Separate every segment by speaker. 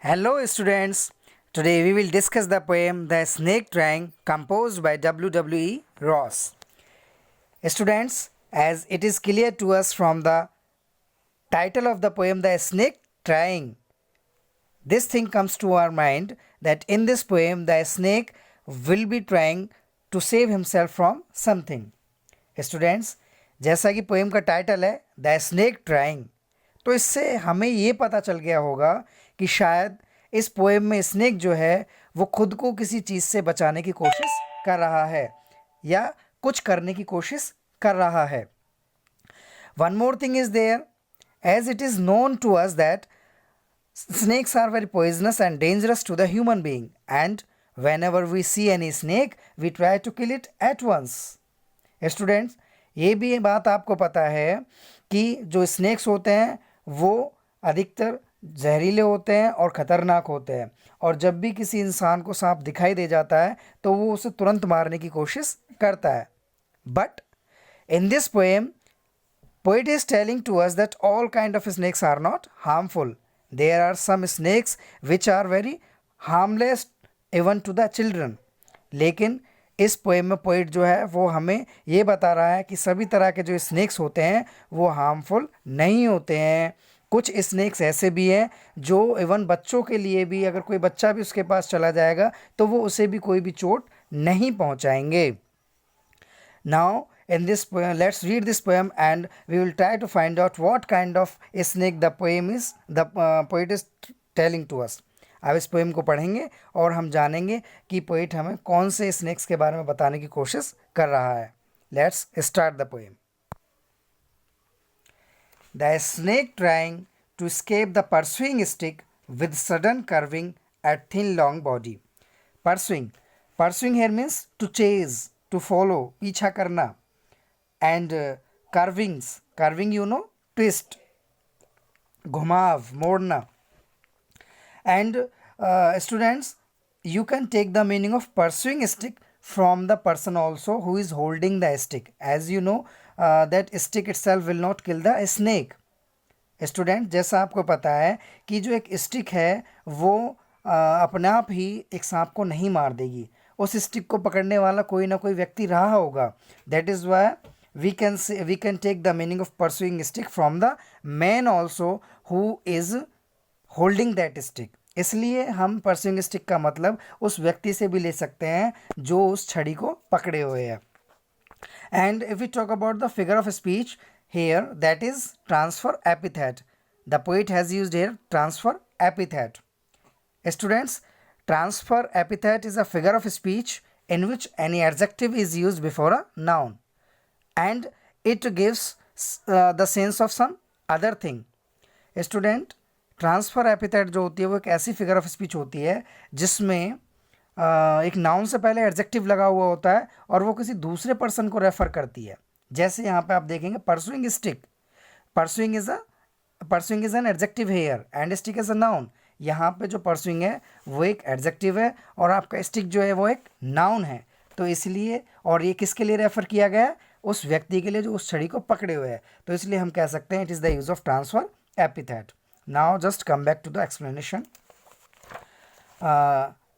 Speaker 1: Hello students, today we will discuss the poem The Snake Trying composed by W. Ross. Students, as it is clear to us from the title of the poem The Snake Trying, this thing comes to our mind that in this poem the snake will be trying to save himself from something. Students, जैसा कि poem का title है the snake trying, तो इससे हमें ये पता चल गया होगा कि शायद इस पोएम में स्नेक जो है वो खुद को किसी चीज़ से बचाने की कोशिश कर रहा है या कुछ करने की कोशिश कर रहा है. One more thing is there, as it is known to us that snakes are very poisonous and dangerous to the human being, and whenever we see any snake we try to kill it at once. Students, ये भी बात आपको पता है कि जो snacks होते हैं वो अधिकतर जहरीले होते हैं और ख़तरनाक होते हैं, और जब भी किसी इंसान को सांप दिखाई दे जाता है तो वो उसे तुरंत मारने की कोशिश करता है. But in this poem poet is telling to us that all kind of snakes are not harmful. There are some snakes which are very harmless even to the children. लेकिन इस पोएम में पोइट जो है वो हमें ये बता रहा है कि सभी तरह के जो स्नेक्स होते हैं वो हार्मफुल नहीं होते हैं. कुछ स्नेक्स ऐसे भी हैं जो इवन बच्चों के लिए भी, अगर कोई बच्चा भी उसके पास चला जाएगा तो वो उसे भी कोई भी चोट नहीं पहुंचाएंगे. Now in this poem, let's read this poem and we will try to find out what kind of a snake the poet is telling to us. अब इस पोएम को पढ़ेंगे और हम जानेंगे कि पोएट हमें कौन से स्नेक्स के बारे में बताने की कोशिश कर रहा है. Let's start the poem. The snake trying to escape the pursuing stick with sudden curving at thin long body. Pursuing here means to chase, to follow, पीछा करना. And curving you know, twist, घुमाव, मोड़ना. And students, you can take the meaning of pursuing stick from the person also who is holding the stick. As you know that stick itself will not kill the snake. Student, जैसा आपको पता है कि जो एक stick है वो अपने आप ही एक सांप को नहीं मार देगी. उस स्टिक को पकड़ने वाला कोई ना कोई व्यक्ति रहा होगा. That is why we can take the meaning of pursuing stick from the man also who is holding that stick. इसलिए हम pursuing stick का मतलब उस व्यक्ति से भी ले सकते हैं जो उस छड़ी को पकड़े हुए है. And if we talk about the figure of speech here, that is transfer epithet. The poet has used here transfer epithet. Students, transfer epithet is a figure of speech in which any adjective is used before a noun and it gives the sense of some other thing. Student, transfer epithet जो होती है वो एक ऐसी figure of speech होती है जिसमें एक नाउन से पहले एडजेक्टिव लगा हुआ होता है और वो किसी दूसरे पर्सन को रेफ़र करती है. जैसे यहाँ पे आप देखेंगे pursuing stick. Pursuing is an adjective here and stick is a noun. यहाँ पे जो परसुइंग है वो एक एडजेक्टिव है और आपका स्टिक जो है वो एक नाउन है. तो इसलिए, और ये किसके लिए रेफ़र किया गया है? उस व्यक्ति के लिए जो उस छड़ी को पकड़े हुए हैं. तो इसलिए हम कह सकते हैं it is the use of transfer epithet. Now just come back to the explanation.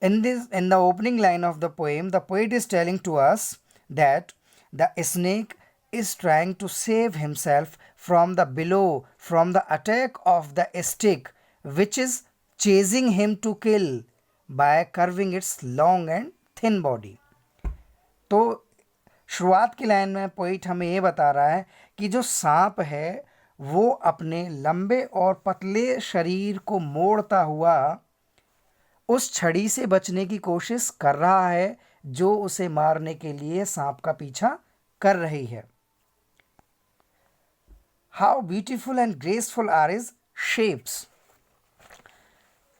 Speaker 1: In the opening line of the poem, the poet is telling to us that the snake is trying to save himself from the attack of the stick which is chasing him to kill by curving its long and thin body. तो शुरुआत की line में poet हमें ये बता रहा है कि जो सांप है वो अपने लंबे और पतले शरीर को मोड़ता हुआ उस छड़ी से बचने की कोशिश कर रहा है जो उसे मारने के लिए सांप का पीछा कर रही है. How beautiful and graceful are his shapes.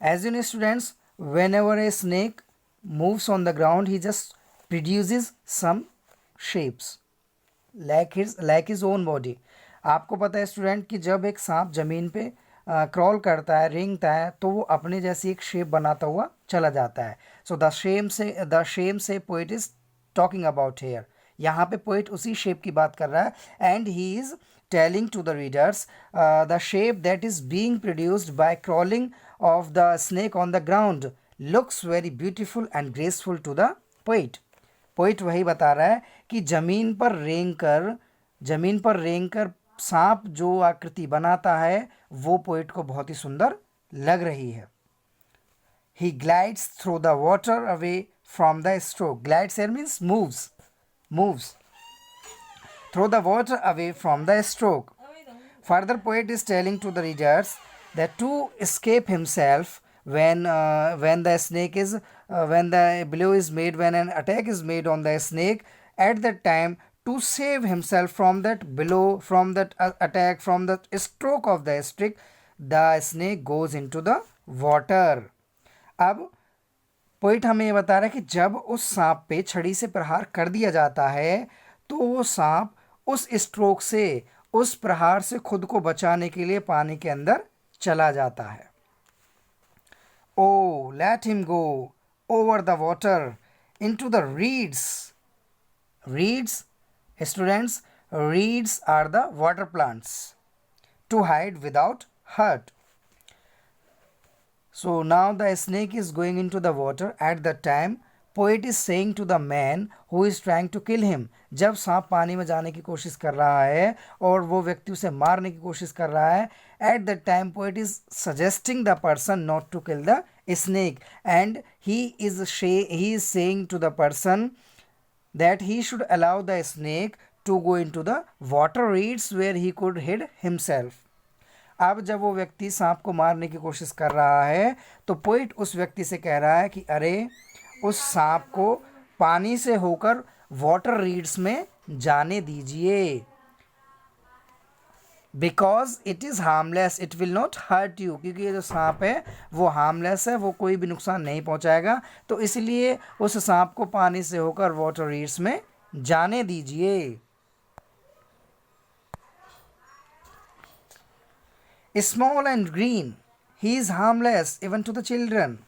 Speaker 1: As you know students, whenever a snake moves on the ground he just produces some shapes like his own body. आपको पता है स्टूडेंट कि जब एक सांप ज़मीन पे क्रॉल करता है, रेंगता है, तो वो अपने जैसी एक शेप बनाता हुआ चला जाता है. सो द शेम से poet is talking about here. यहाँ पे पोइट उसी शेप की बात कर रहा है. And he is telling to the readers the shape that is being produced by crawling of the snake on the ground looks very beautiful and graceful to the poet. Poet वही बता रहा है कि जमीन पर रेंग कर सांप जो आकृति बनाता है वो पोइट को बहुत ही सुंदर लग रही है. He glides through the water away from the stroke. Glides here means moves through the water away from the stroke. Further, poet is telling to the readers that to escape himself when the blow is made, when an attack is made on the snake, at that time to save himself from that blow, from that attack, from the stroke of the stick, the snake goes into the water. अब poet हमें ये बता रहा है कि जब उस सांप पे छड़ी से प्रहार कर दिया जाता है तो वो सांप उस स्ट्रोक से, उस प्रहार से खुद को बचाने के लिए पानी के अंदर चला जाता है. Oh, let him go over the water into the reeds. Reeds, students, reeds are the water plants to hide without hurt. So now the snake is going into the water. At that time, poet is saying to the man who is trying to kill him. जब सांप पानी में जाने की कोशिश कर रहा है और वो व्यक्ति उसे मारने की कोशिश कर रहा है, at that time poet is suggesting the person not to kill the snake, and he is saying to the person that he should allow the snake to go into the water reeds where he could hide himself. अब जब वो व्यक्ति सांप को मारने की कोशिश कर रहा है तो पोइट उस व्यक्ति से कह रहा है कि अरे उस सांप को पानी से होकर वाटर रीड्स में जाने दीजिए, because it is harmless, it will not hurt you, क्योंकि ये जो सांप है वो हार्मलेस है, वो कोई भी नुकसान नहीं पहुंचाएगा, तो इसलिए उस सांप को पानी से होकर वाटर रीड्स में जाने दीजिए. Small and green, he is harmless even to the children.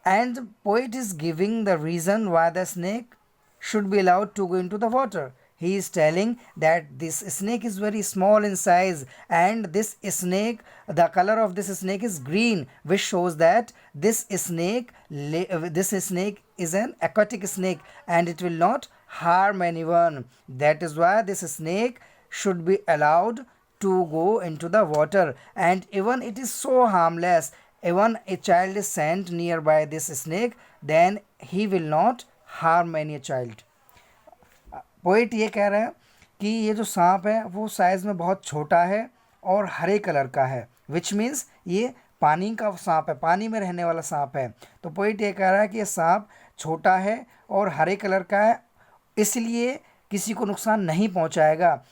Speaker 1: And poet is giving the reason why the snake should be allowed to go into the water. He is telling that this snake is very small in size, and this snake, the color of this snake is green, which shows that this snake is an aquatic snake and it will not harm anyone. That is why this snake should be allowed to go into the water, and even it is so harmless, even a child is sent nearby this snake, then he will not harm any child. Poet ये कह रहा है कि ये जो सांप है वो साइज़ में बहुत छोटा है और हरे कलर का है, विच मीन्स ये पानी का सांप है, पानी में रहने वाला सांप है. तो पोइट ये कह रहा है कि ये सांप छोटा है और हरे कलर का है, इसलिए किसी को नुकसान नहीं पहुंचाएगा.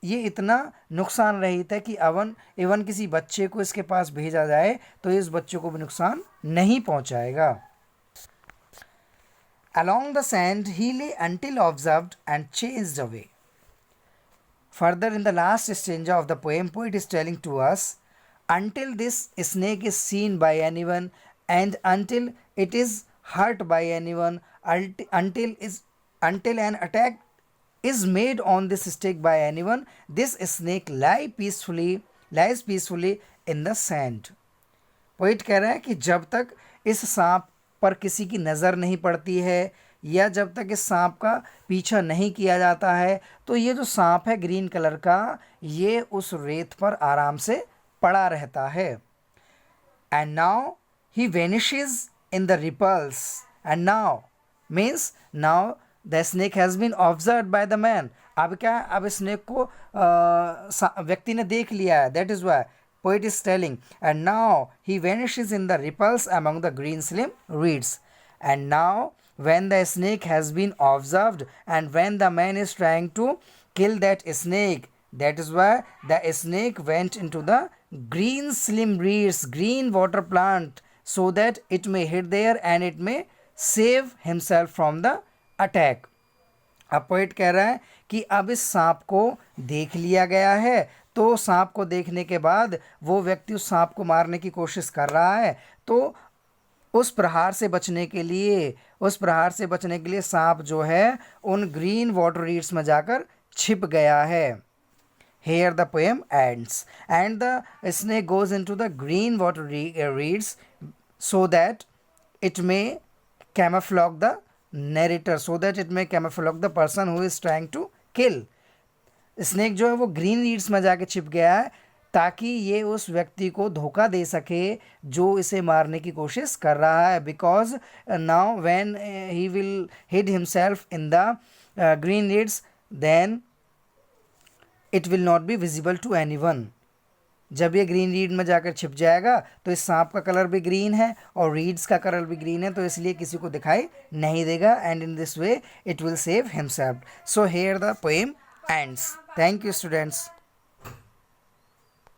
Speaker 1: ये इतना नुकसान रहित है कि इवन किसी बच्चे को इसके पास भेजा जाए तो इस बच्चे को भी नुकसान नहीं पहुंचाएगा. Along the sand he lay until observed and chased away. Further, in the last stanza of the poem, poet is telling to us, until this snake is seen by anyone and until it is hurt by anyone, until an attack is made on this snake by anyone, this snake lies peacefully in the sand. Poet कह रहा है कि जब तक इस सांप पर किसी की नज़र नहीं पड़ती है या जब तक इस सांप का पीछा नहीं किया जाता है तो ये जो सांप है ग्रीन कलर का, ये उस रेत पर आराम से पड़ा रहता है. And now he vanishes in the ripples, and now means now the snake has been observe by the man. अब क्या, अब स्नेक को व्यक्ति ने देख लिया है, that is why poet is telling, and now he vanishes in the ripples among the green slim reeds. And now when the snake has been observed and when the man is trying to kill that snake, that is why the snake went into the green slim reeds, green water plant, so that it may hid there and it may save himself from the attack. अब poet कह रहा है कि अब इस सांप को देख लिया गया है, तो सांप को देखने के बाद वो व्यक्ति उस सांप को मारने की कोशिश कर रहा है, तो उस प्रहार से बचने के लिए सांप जो है उन ग्रीन वाटर रीड्स में जाकर छिप गया है. Here the poem ends, and the snake goes into the green water reeds so that it may camouflage the narrator, so that it may camouflage the person who is trying to kill. Snake जो है वो green reads में जाके छिप गया है ताकि ये उस व्यक्ति को धोखा दे सके जो इसे मारने की कोशिश कर रहा है. Because now when he will hid himself in the green reeds then it will not be visible to anyone. जब ये ग्रीन रीड में जाकर छिप जाएगा तो इस सांप का कलर भी ग्रीन है और रीड्स का कलर भी ग्रीन है, तो इसलिए किसी को दिखाई नहीं देगा. And in this way it will save himself. So here the poem ends. Thank you, students.